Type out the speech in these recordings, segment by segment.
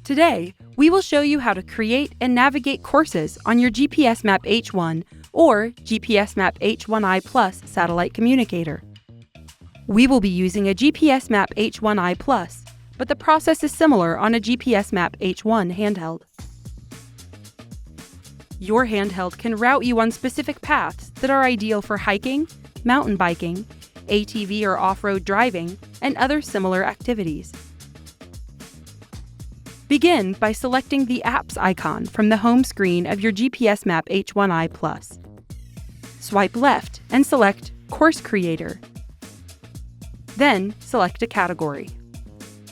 Today, we will show you how to create and navigate courses on your GPSMAP H1 or GPSMAP H1i Plus satellite communicator. We will be using a GPSMAP H1i Plus, but the process is similar on a GPSMAP H1 handheld. Your handheld can route you on specific paths that are ideal for hiking, mountain biking, ATV or off-road driving, and other similar activities. Begin by selecting the Apps icon from the home screen of your GPSMAP H1i Plus. Swipe left and select Course Creator. Then select a category.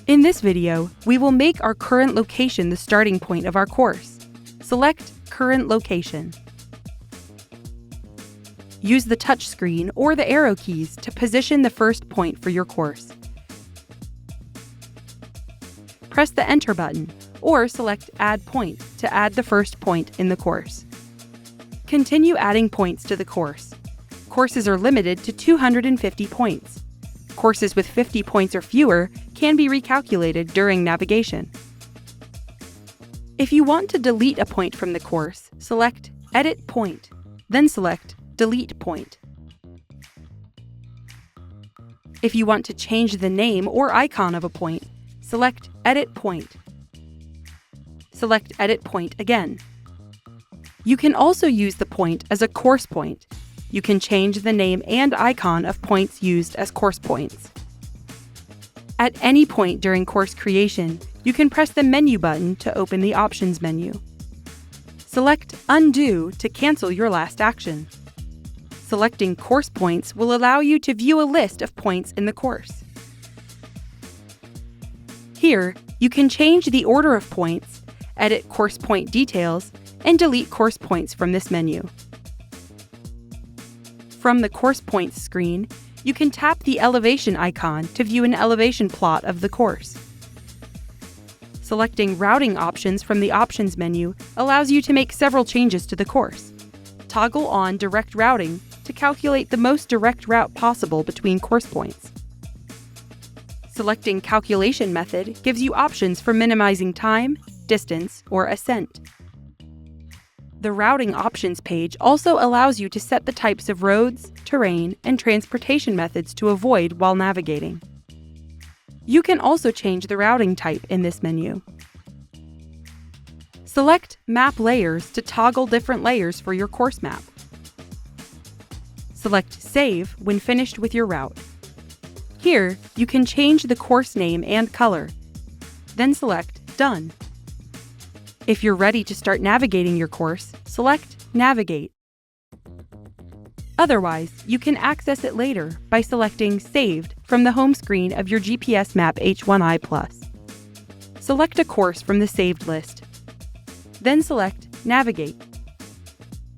In this video, we will make our current location the starting point of our course. Select Current Location. Use the touchscreen or the arrow keys to position the first point for your course. Press the Enter button or select Add Point to add the first point in the course. Continue adding points to the course. Courses are limited to 250 points. Courses with 50 points or fewer can be recalculated during navigation. If you want to delete a point from the course, select Edit Point, then select Delete Point. If you want to change the name or icon of a point, select Edit Point. Select Edit Point again. You can also use the point as a course point. You can change the name and icon of points used as course points. At any point during course creation, you can press the Menu button to open the Options menu. Select Undo to cancel your last action. Selecting course points will allow you to view a list of points in the course. Here, you can change the order of points, edit course point details, and delete course points from this menu. From the Course Points screen, you can tap the elevation icon to view an elevation plot of the course. Selecting routing options from the Options menu allows you to make several changes to the course. Toggle on Direct Routing to calculate the most direct route possible between course points. Selecting Calculation Method gives you options for minimizing time, distance, or ascent. The Routing Options page also allows you to set the types of roads, terrain, and transportation methods to avoid while navigating. You can also change the routing type in this menu. Select Map Layers to toggle different layers for your course map. Select Save when finished with your route. Here, you can change the course name and color. Then select Done. If you're ready to start navigating your course, select Navigate. Otherwise, you can access it later by selecting Saved from the home screen of your GPSMAP H1i Plus. Select a course from the saved list. Then select Navigate.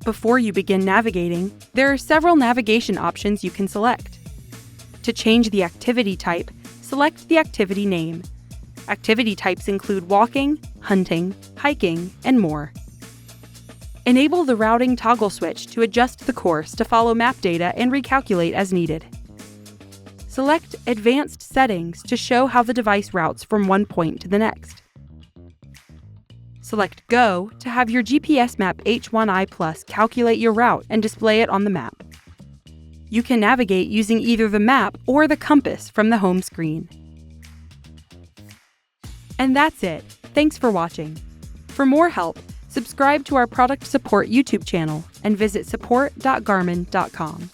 Before you begin navigating, there are several navigation options you can select. To change the activity type, select the activity name. Activity types include walking, hunting, hiking, and more. Enable the routing toggle switch to adjust the course to follow map data and recalculate as needed. Select Advanced Settings to show how the device routes from one point to the next. Select Go to have your GPSMAP H1i Plus calculate your route and display it on the map. You can navigate using either the map or the compass from the home screen. And that's it. Thanks for watching. For more help, subscribe to our product support YouTube channel and visit support.garmin.com.